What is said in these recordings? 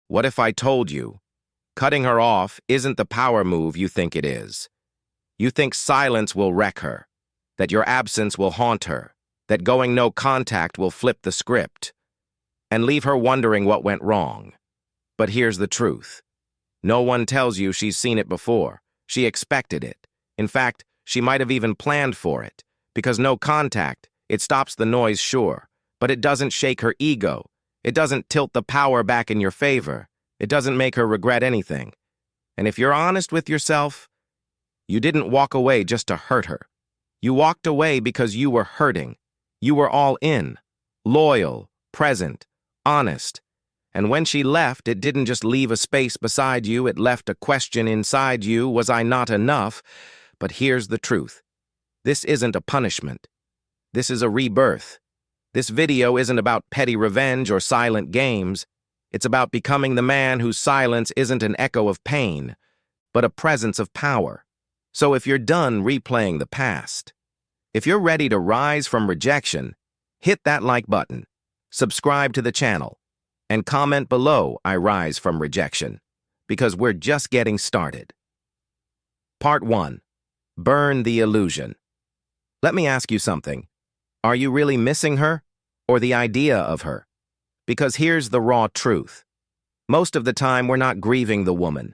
What if I told you, cutting her off isn't the power move you think it is? You think silence will wreck her, that your absence will haunt her, that going no contact will flip the script, and leave her wondering what went wrong. But here's the truth. No one tells you she's seen it before. She expected it. In fact, she might have even planned for it, because no contact, it stops the noise, sure, but it doesn't shake her ego. It doesn't tilt the power back in your favor. It doesn't make her regret anything. And if you're honest with yourself, you didn't walk away just to hurt her. You walked away because you were hurting. You were all in, loyal, present, honest. And when she left, it didn't just leave a space beside you, it left a question inside you, was I not enough? But here's the truth. This isn't a punishment. This is a rebirth. This video isn't about petty revenge or silent games. It's about becoming the man whose silence isn't an echo of pain, but a presence of power. So if you're done replaying the past, if you're ready to rise from rejection, hit that like button, subscribe to the channel, and comment below I rise from rejection, because we're just getting started. Part 1. Burn the illusion. Let me ask you something. Are you really missing her, or the idea of her? Because here's the raw truth. Most of the time, we're not grieving the woman.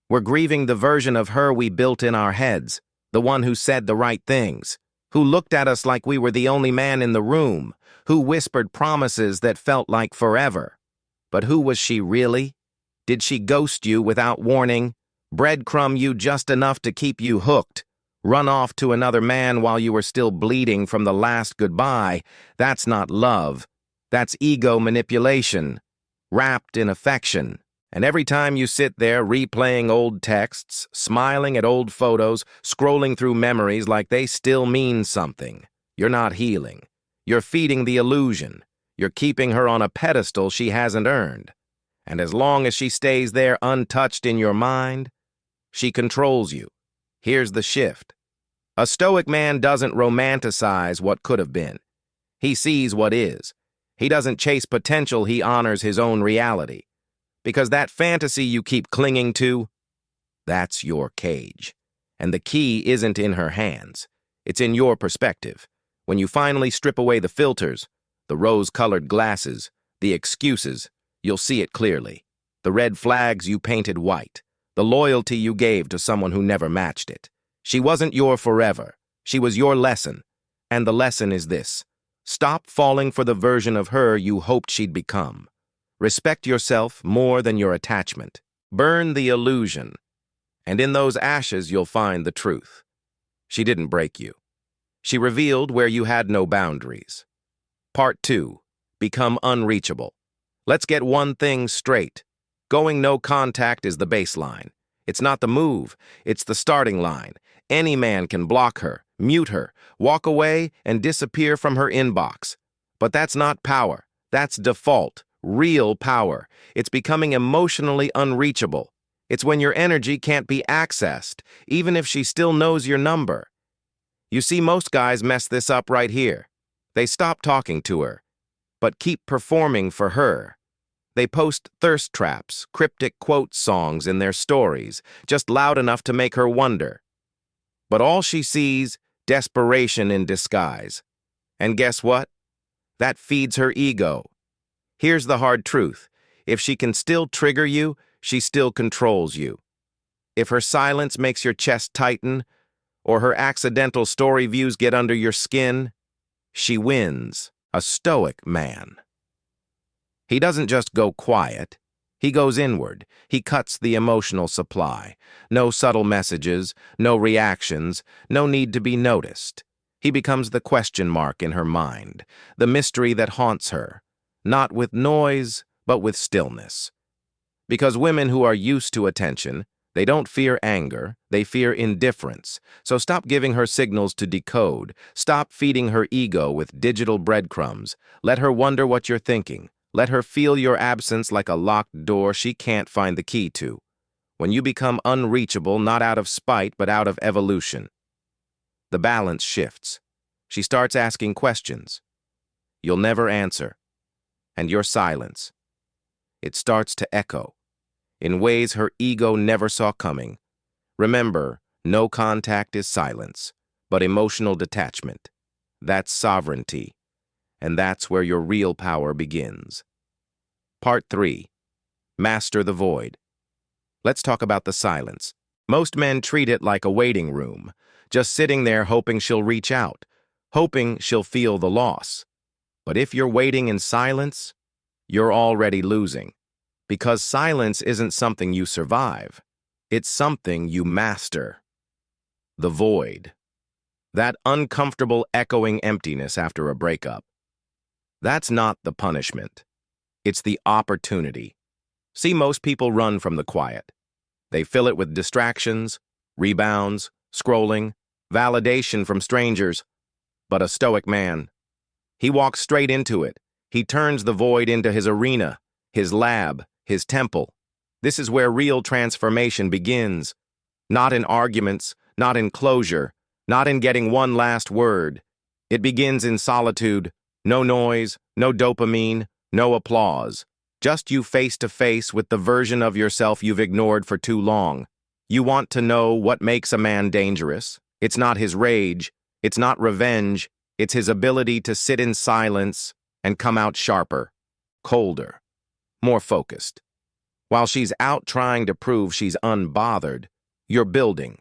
We're grieving the version of her we built in our heads, the one who said the right things, who looked at us like we were the only man in the room, who whispered promises that felt like forever. But who was she really? Did she ghost you without warning, breadcrumb you just enough to keep you hooked, run off to another man while you were still bleeding from the last goodbye? That's not love. That's ego manipulation, wrapped in affection. And every time you sit there replaying old texts, smiling at old photos, scrolling through memories like they still mean something, you're not healing. You're feeding the illusion. You're keeping her on a pedestal she hasn't earned. And as long as she stays there untouched in your mind, she controls you. Here's the shift. A Stoic man doesn't romanticize what could have been. He sees what is. He doesn't chase potential, he honors his own reality. Because that fantasy you keep clinging to, that's your cage. And the key isn't in her hands. It's in your perspective. When you finally strip away the filters, the rose-colored glasses, the excuses, you'll see it clearly. The red flags you painted white. The loyalty you gave to someone who never matched it. She wasn't your forever. She was your lesson. And the lesson is this. Stop falling for the version of her you hoped she'd become. Respect yourself more than your attachment. Burn the illusion. And in those ashes, you'll find the truth. She didn't break you. She revealed where you had no boundaries. Part 2. Become unreachable. Let's get one thing straight. Going no contact is the baseline. It's not the move, it's the starting line. Any man can block her, mute her, walk away, and disappear from her inbox. But that's not power. That's default, real power. It's becoming emotionally unreachable. It's when your energy can't be accessed, even if she still knows your number. You see, most guys mess this up right here. They stop talking to her, but keep performing for her. They post thirst traps, cryptic quote songs in their stories, just loud enough to make her wonder. But all she sees, desperation in disguise. And guess what? That feeds her ego. Here's the hard truth. If she can still trigger you, she still controls you. If her silence makes your chest tighten, or her accidental story views get under your skin, she wins. A Stoic man. He doesn't just go quiet. He goes inward. He cuts the emotional supply. No subtle messages, no reactions, no need to be noticed. He becomes the question mark in her mind, the mystery that haunts her, not with noise, but with stillness. Because women who are used to attention, they don't fear anger, they fear indifference. So stop giving her signals to decode. Stop feeding her ego with digital breadcrumbs. Let her wonder what you're thinking. Let her feel your absence like a locked door she can't find the key to. When you become unreachable, not out of spite, but out of evolution, the balance shifts. She starts asking questions. You'll never answer. And your silence, it starts to echo. in ways her ego never saw coming. Remember, no contact is silence, but emotional detachment. That's sovereignty, and that's where your real power begins. Part 3. Master the void. Let's talk about the silence. Most men treat it like a waiting room, just sitting there hoping she'll reach out, hoping she'll feel the loss. But if you're waiting in silence, you're already losing. Because silence isn't something you survive. It's something you master. The void. That uncomfortable echoing emptiness after a breakup. That's not the punishment. It's the opportunity. See, most people run from the quiet. They fill it with distractions, rebounds, scrolling, validation from strangers. But a stoic man, he walks straight into it. He turns the void into his arena, his lab, his temple. This is where real transformation begins. Not in arguments, not in closure, not in getting one last word. It begins in solitude. No noise, no dopamine, no applause. Just you face to face with the version of yourself you've ignored for too long. You want to know what makes a man dangerous. It's not his rage. It's not revenge. It's his ability to sit in silence and come out sharper, colder, more focused. While she's out trying to prove she's unbothered, you're building,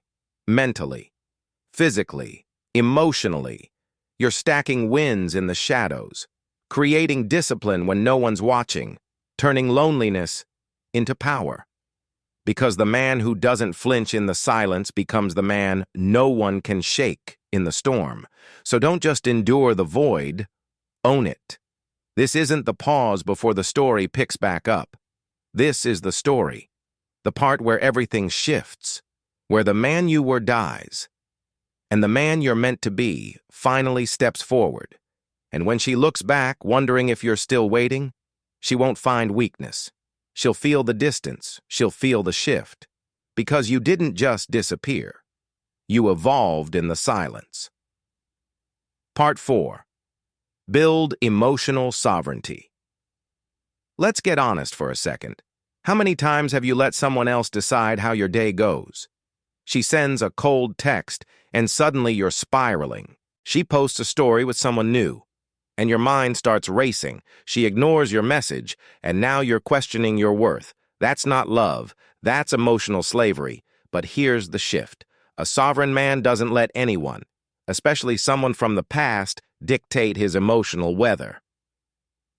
mentally, physically, emotionally. You're stacking wins in the shadows, creating discipline when no one's watching, turning loneliness into power. Because the man who doesn't flinch in the silence becomes the man no one can shake in the storm. So don't just endure the void, own it. This isn't the pause before the story picks back up. This is the story, the part where everything shifts, where the man you were dies, and the man you're meant to be finally steps forward. And when she looks back, wondering if you're still waiting, she won't find weakness. She'll feel the distance. She'll feel the shift. Because you didn't just disappear. You evolved in the silence. Part 4. Build emotional sovereignty. Let's get honest for a second. How many times have you let someone else decide how your day goes? She sends a cold text, and suddenly you're spiraling. She posts a story with someone new, and your mind starts racing. She ignores your message, and now you're questioning your worth. That's not love. That's emotional slavery. But here's the shift. A sovereign man doesn't let anyone, especially someone from the past, dictate his emotional weather.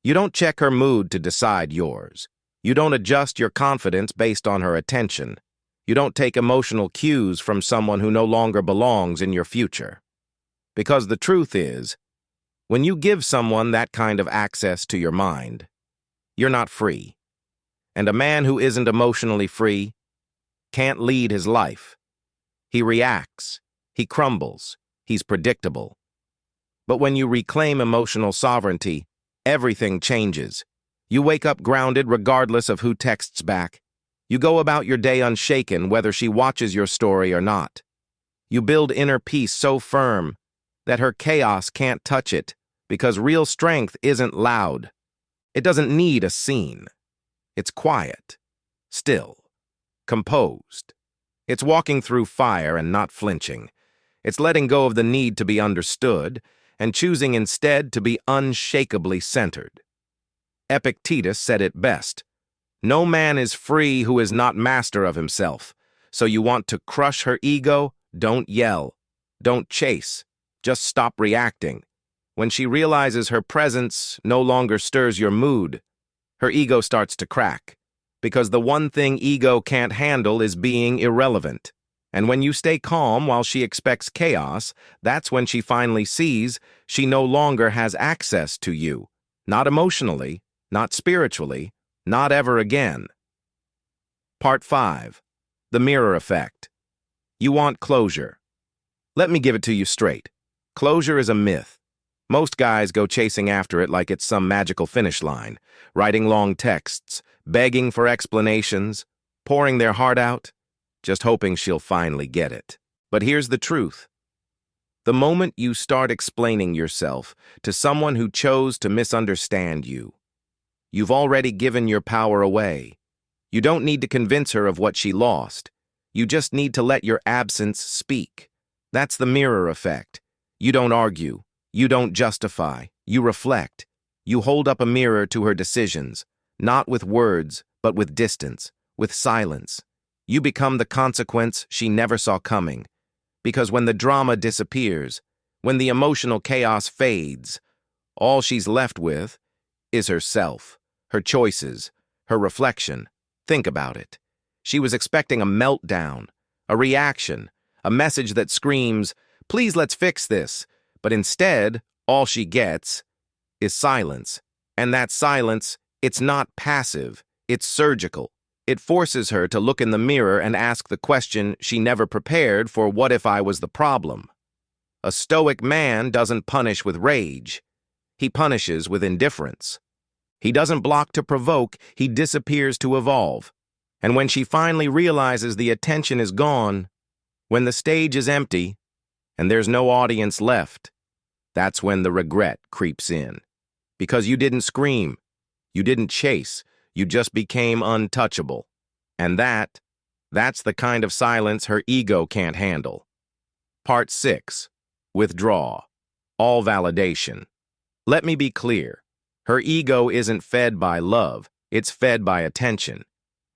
You don't check her mood to decide yours. You don't adjust your confidence based on her attention. You don't take emotional cues from someone who no longer belongs in your future. Because the truth is, when you give someone that kind of access to your mind, you're not free. And a man who isn't emotionally free can't lead his life. He reacts. He crumbles. He's predictable. But when you reclaim emotional sovereignty, everything changes. You wake up grounded regardless of who texts back. You go about your day unshaken whether she watches your story or not. You build inner peace so firm that her chaos can't touch it, because real strength isn't loud. It doesn't need a scene. It's quiet, still, composed. It's walking through fire and not flinching. It's letting go of the need to be understood and choosing instead to be unshakably centered. Epictetus said it best. No man is free who is not master of himself. So you want to crush her ego? Don't yell. Don't chase. Just stop reacting. When she realizes her presence no longer stirs your mood, her ego starts to crack. Because the one thing ego can't handle is being irrelevant. And when you stay calm while she expects chaos, that's when she finally sees she no longer has access to you. Not emotionally, not spiritually, not ever again. Part 5. The mirror effect. You want closure. Let me give it to you straight. Closure is a myth. Most guys go chasing after it like it's some magical finish line, writing long texts, begging for explanations, pouring their heart out, just hoping she'll finally get it. But here's the truth. The moment you start explaining yourself to someone who chose to misunderstand you, you've already given your power away. You don't need to convince her of what she lost. You just need to let your absence speak. That's the mirror effect. You don't argue. You don't justify. You reflect. You hold up a mirror to her decisions, not with words, but with distance, with silence. You become the consequence she never saw coming. Because when the drama disappears, when the emotional chaos fades, all she's left with is herself, her choices, her reflection. Think about it. She was expecting a meltdown, a reaction, a message that screams, "Please, let's fix this." But instead, all she gets is silence. And that silence, it's not passive, it's surgical. It forces her to look in the mirror and ask the question she never prepared for: what if I was the problem? A stoic man doesn't punish with rage. He punishes with indifference. He doesn't block to provoke, he disappears to evolve. And when she finally realizes the attention is gone, when the stage is empty, and there's no audience left, that's when the regret creeps in. Because you didn't scream, you didn't chase, you just became untouchable. And that's the kind of silence her ego can't handle. Part 6. Withdraw. All validation. Let me be clear. Her ego isn't fed by love, it's fed by attention.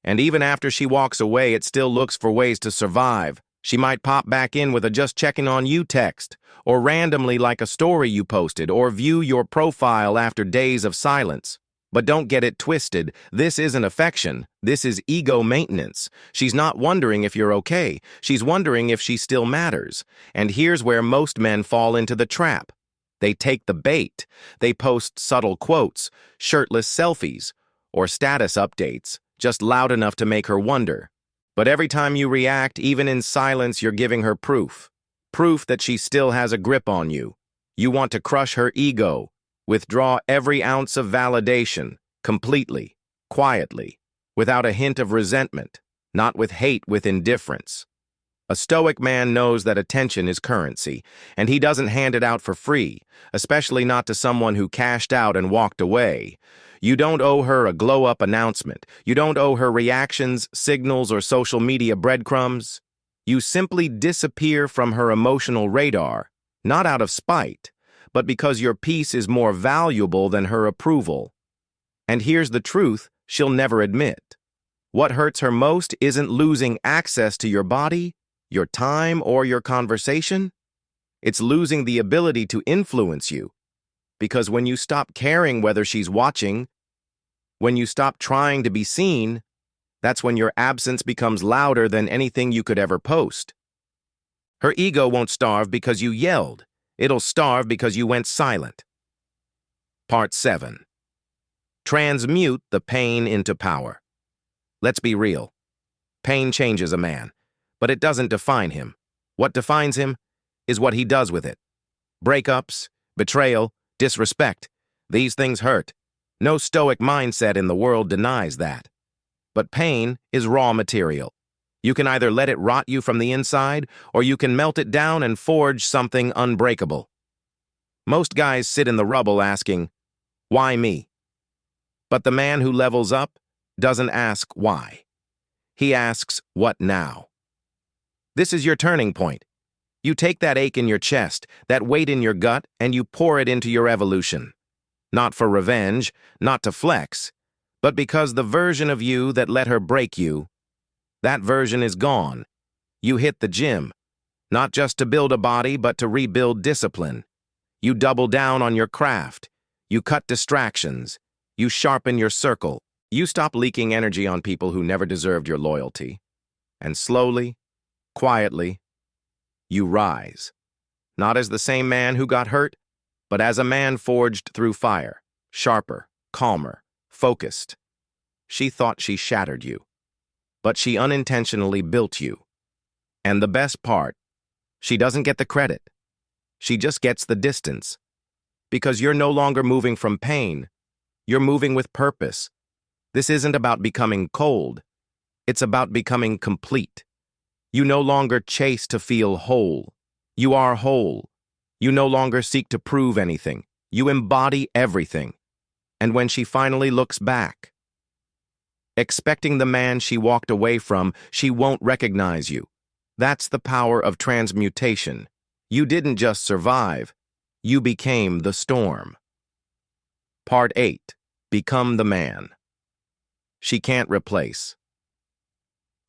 And even after she walks away, it still looks for ways to survive. She might pop back in with a "just checking on you" text, or randomly like a story you posted, or view your profile after days of silence. But don't get it twisted. This isn't affection. This is ego maintenance. She's not wondering if you're okay. She's wondering if she still matters. And here's where most men fall into the trap. They take the bait. They post subtle quotes, shirtless selfies, or status updates, just loud enough to make her wonder. But every time you react, even in silence, you're giving her proof. Proof that she still has a grip on you. You want to crush her ego. Withdraw every ounce of validation, completely, quietly, without a hint of resentment, not with hate, with indifference. A stoic man knows that attention is currency, and he doesn't hand it out for free, especially not to someone who cashed out and walked away. You don't owe her a glow-up announcement. You don't owe her reactions, signals, or social media breadcrumbs. You simply disappear from her emotional radar, not out of spite, but because your peace is more valuable than her approval. And here's the truth she'll never admit. What hurts her most isn't losing access to your body, your time, or your conversation. It's losing the ability to influence you. Because when you stop caring whether she's watching, when you stop trying to be seen, that's when your absence becomes louder than anything you could ever post. Her ego won't starve because you yelled. It'll starve because you went silent. Part 7. Transmute the pain into power. Let's be real. Pain changes a man, but it doesn't define him. What defines him is what he does with it. Breakups, betrayal, disrespect. These things hurt. No stoic mindset in the world denies that. But pain is raw material. You can either let it rot you from the inside, or you can melt it down and forge something unbreakable. Most guys sit in the rubble asking, "Why me?" But the man who levels up doesn't ask why. He asks, "What now?" This is your turning point. You take that ache in your chest, that weight in your gut, and you pour it into your evolution. Not for revenge, not to flex, but because the version of you that let her break you, that version is gone. You hit the gym, not just to build a body, but to rebuild discipline. You double down on your craft. You cut distractions. You sharpen your circle. You stop leaking energy on people who never deserved your loyalty. And slowly, quietly, you rise. Not as the same man who got hurt, but as a man forged through fire, sharper, calmer, focused. She thought she shattered you, but she unintentionally built you. And the best part, she doesn't get the credit. She just gets the distance. Because you're no longer moving from pain, you're moving with purpose. This isn't about becoming cold. It's about becoming complete. You no longer chase to feel whole. You are whole. You no longer seek to prove anything. You embody everything. And when she finally looks back, Expecting the man she walked away from, she won't recognize you. That's the power of transmutation. You didn't just survive, you became the storm. Part 8. Become the man. She can't replace.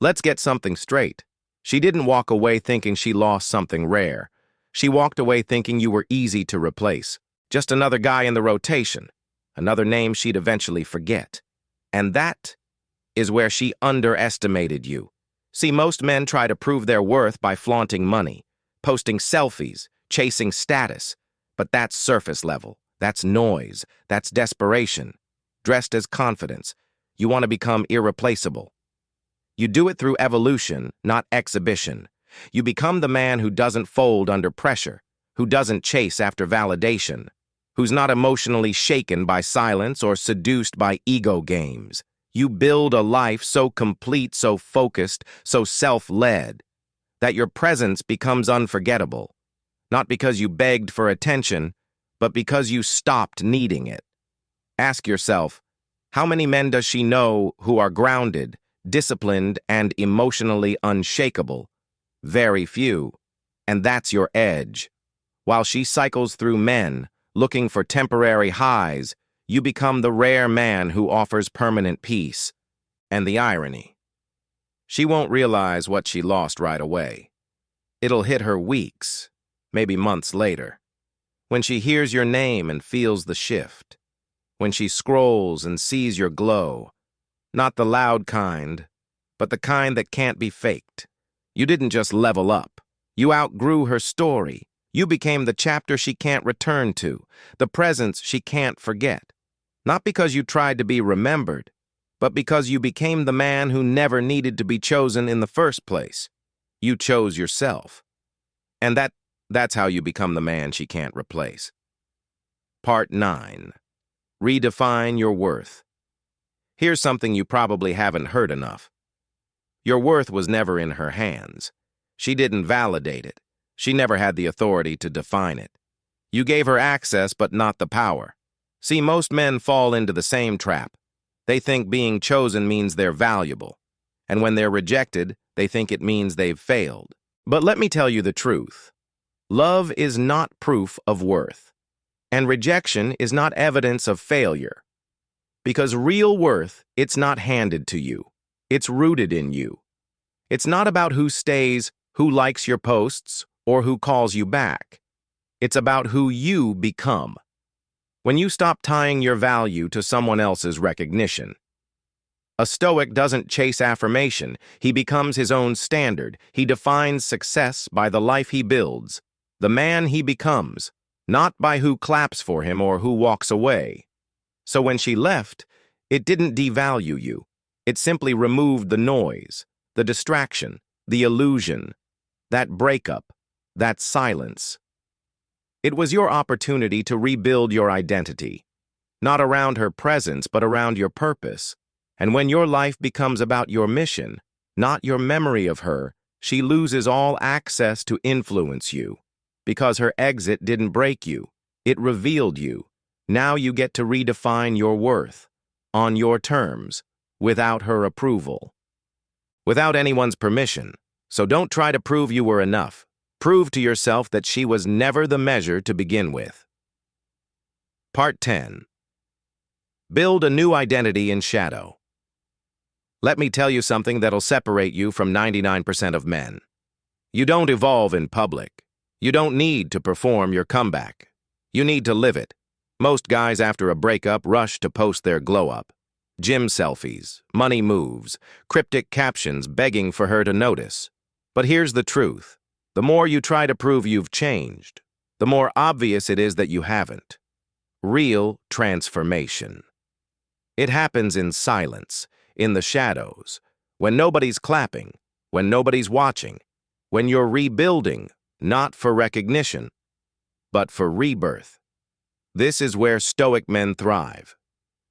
Let's get something straight. She didn't walk away thinking she lost something rare. She walked away thinking you were easy to replace. Just another guy in the rotation. Another name she'd eventually forget. And that is where she underestimated you. See, most men try to prove their worth by flaunting money, posting selfies, chasing status. But that's surface level. That's noise. That's desperation. Dressed as confidence. You want to become irreplaceable. You do it through evolution, not exhibition. You become the man who doesn't fold under pressure, who doesn't chase after validation, who's not emotionally shaken by silence or seduced by ego games. You build a life so complete, so focused, so self-led, that your presence becomes unforgettable, not because you begged for attention, but because you stopped needing it. Ask yourself, how many men does she know who are grounded, disciplined, and emotionally unshakable? Very few. And that's your edge. While she cycles through men, looking for temporary highs, you become the rare man who offers permanent peace. And the irony. She won't realize what she lost right away. It'll hit her weeks, maybe months later, when she hears your name and feels the shift, when she scrolls and sees your glow, not the loud kind, but the kind that can't be faked. You didn't just level up. You outgrew her story. You became the chapter she can't return to, the presence she can't forget. Not because you tried to be remembered, but because you became the man who never needed to be chosen in the first place. You chose yourself. And that's how you become the man she can't replace. Part 9. Redefine your worth. Here's something you probably haven't heard enough. Your worth was never in her hands. She didn't validate it. She never had the authority to define it. You gave her access, but not the power. See, most men fall into the same trap. They think being chosen means they're valuable. And when they're rejected, they think it means they've failed. But let me tell you the truth. Love is not proof of worth. And rejection is not evidence of failure. Because real worth, it's not handed to you. It's rooted in you. It's not about who stays, who likes your posts, or who calls you back. It's about who you become. When you stop tying your value to someone else's recognition. A Stoic doesn't chase affirmation. He becomes his own standard. He defines success by the life he builds, the man he becomes, not by who claps for him or who walks away. So when she left, it didn't devalue you. It simply removed the noise, the distraction, the illusion, that breakup, that silence. It was your opportunity to rebuild your identity, not around her presence, but around your purpose. And when your life becomes about your mission, not your memory of her, she loses all access to influence you. Because her exit didn't break you, it revealed you. Now you get to redefine your worth, on your terms, without her approval. Without anyone's permission. So don't try to prove you were enough. Prove to yourself that she was never the measure to begin with. Part 10. Build a new identity in shadow. Let me tell you something that'll separate you from 99% of men. You don't evolve in public. You don't need to perform your comeback. You need to live it. Most guys after a breakup rush to post their glow-up. Gym selfies, money moves, cryptic captions begging for her to notice. But here's the truth. The more you try to prove you've changed, the more obvious it is that you haven't. Real transformation. It happens in silence, in the shadows, when nobody's clapping, when nobody's watching, when you're rebuilding, not for recognition, but for rebirth. This is where Stoic men thrive.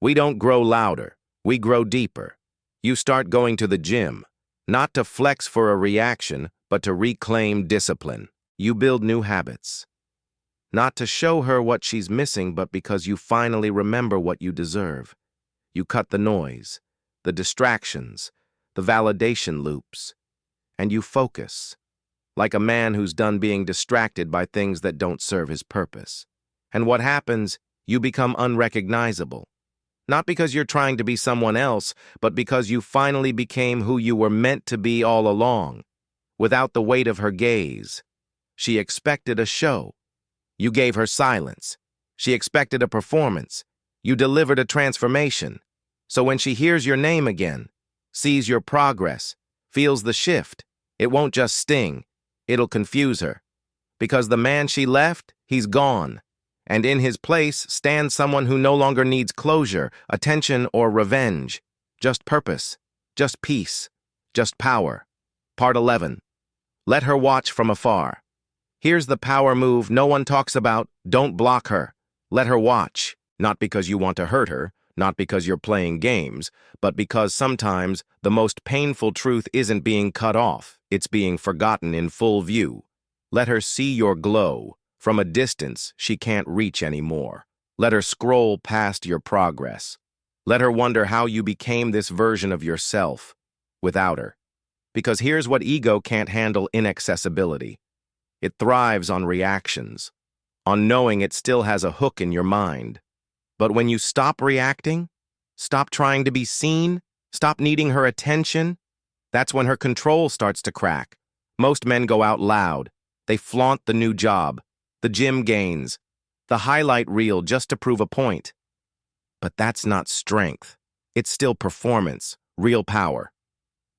We don't grow louder, we grow deeper. You start going to the gym, not to flex for a reaction, but to reclaim discipline. You build new habits. Not to show her what she's missing, but because you finally remember what you deserve. You cut the noise. the distractions, the validation loops, and you focus, like a man who's done being distracted by things that don't serve his purpose. And what happens? You become unrecognizable. Not because you're trying to be someone else, but because you finally became who you were meant to be all along, without the weight of her gaze. She expected a show. You gave her silence. She expected a performance. You delivered a transformation. So when she hears your name again, sees your progress, feels the shift, it won't just sting, it'll confuse her. Because the man she left, he's gone. And in his place stands someone who no longer needs closure, attention, or revenge. Just purpose, just peace, just power. Part 11. Let her watch from afar. Here's the power move no one talks about. Don't block her. Let her watch. Not because you want to hurt her, not because you're playing games, but because sometimes the most painful truth isn't being cut off, it's being forgotten in full view. Let her see your glow. From a distance she can't reach anymore. Let her scroll past your progress. Let her wonder how you became this version of yourself without her. Because here's what ego can't handle: inaccessibility. It thrives on reactions, on knowing it still has a hook in your mind. But when you stop reacting, stop trying to be seen, stop needing her attention, that's when her control starts to crack. Most men go out loud. They flaunt the new job, the gym gains, the highlight reel just to prove a point. But that's not strength. It's still performance, real power.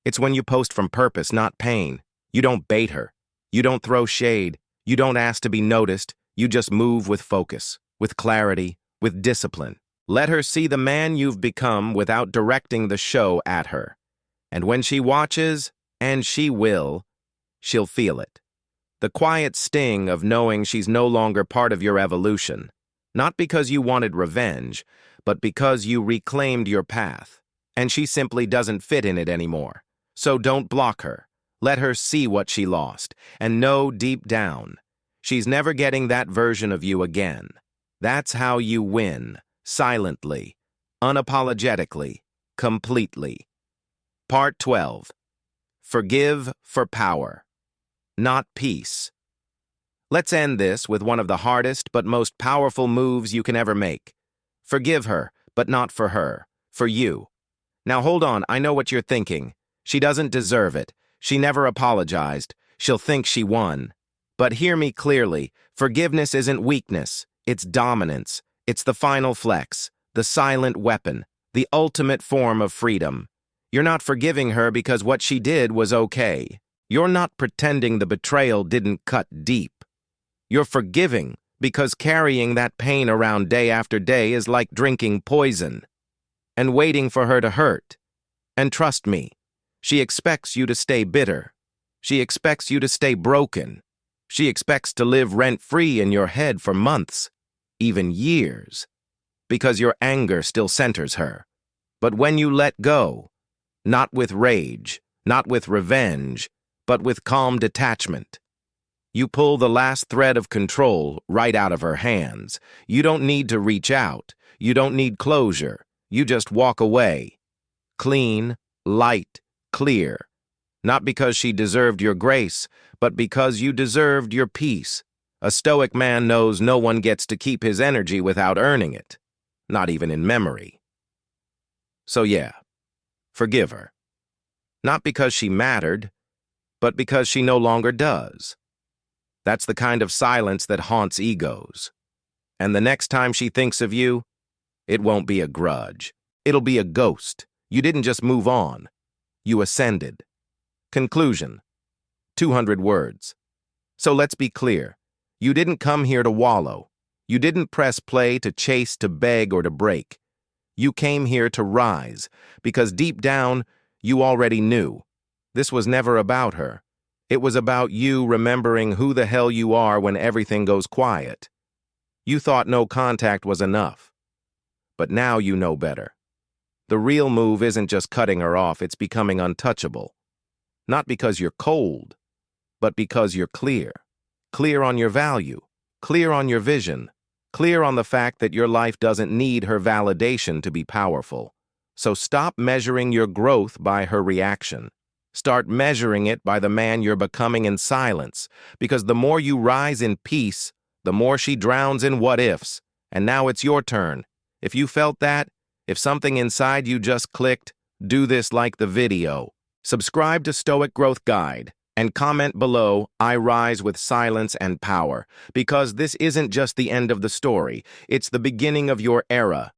It's when you post from purpose, not pain. You don't bait her. You don't throw shade. You don't ask to be noticed. You just move with focus, with clarity, with discipline. Let her see the man you've become without directing the show at her. And when she watches, and she will, she'll feel it. The quiet sting of knowing she's no longer part of your evolution. Not because you wanted revenge, but because you reclaimed your path, and she simply doesn't fit in it anymore. So don't block her. Let her see what she lost, and know deep down, she's never getting that version of you again. That's how you win, silently, unapologetically, completely. Part 12. Forgive for power, not peace. Let's end this with one of the hardest but most powerful moves you can ever make. Forgive her, but not for her, for you. Now hold on, I know what you're thinking. She doesn't deserve it. She never apologized. She'll think she won. But hear me clearly, forgiveness isn't weakness, it's dominance. It's the final flex, the silent weapon, the ultimate form of freedom. You're not forgiving her because what she did was okay. You're not pretending the betrayal didn't cut deep. You're forgiving because carrying that pain around day after day is like drinking poison and waiting for her to hurt. And trust me, she expects you to stay bitter. She expects you to stay broken. She expects to live rent-free in your head for months, even years, because your anger still centers her. But when you let go, not with rage, not with revenge, but with calm detachment, you pull the last thread of control right out of her hands. You don't need to reach out. You don't need closure. You just walk away. Clean, light, clear. Not because she deserved your grace, but because you deserved your peace. A Stoic man knows no one gets to keep his energy without earning it, not even in memory. So yeah, forgive her. Not because she mattered, but because she no longer does. That's the kind of silence that haunts egos. And the next time she thinks of you, it won't be a grudge. It'll be a ghost. You didn't just move on. You ascended. Conclusion. 200 words. So let's be clear. You didn't come here to wallow. You didn't press play to chase, to beg, or to break. You came here to rise, because deep down, you already knew. This was never about her. It was about you remembering who the hell you are when everything goes quiet. You thought no contact was enough. But now you know better. The real move isn't just cutting her off, it's becoming untouchable. Not because you're cold, but because you're clear. Clear on your value, clear on your vision, clear on the fact that your life doesn't need her validation to be powerful. So stop measuring your growth by her reaction. Start measuring it by the man you're becoming in silence, because the more you rise in peace, the more she drowns in what-ifs. And now it's your turn. If you felt that, if something inside you just clicked, do this like the video. Subscribe to Stoic Growth Guide and comment below, "I rise with silence and power," because this isn't just the end of the story, it's the beginning of your era.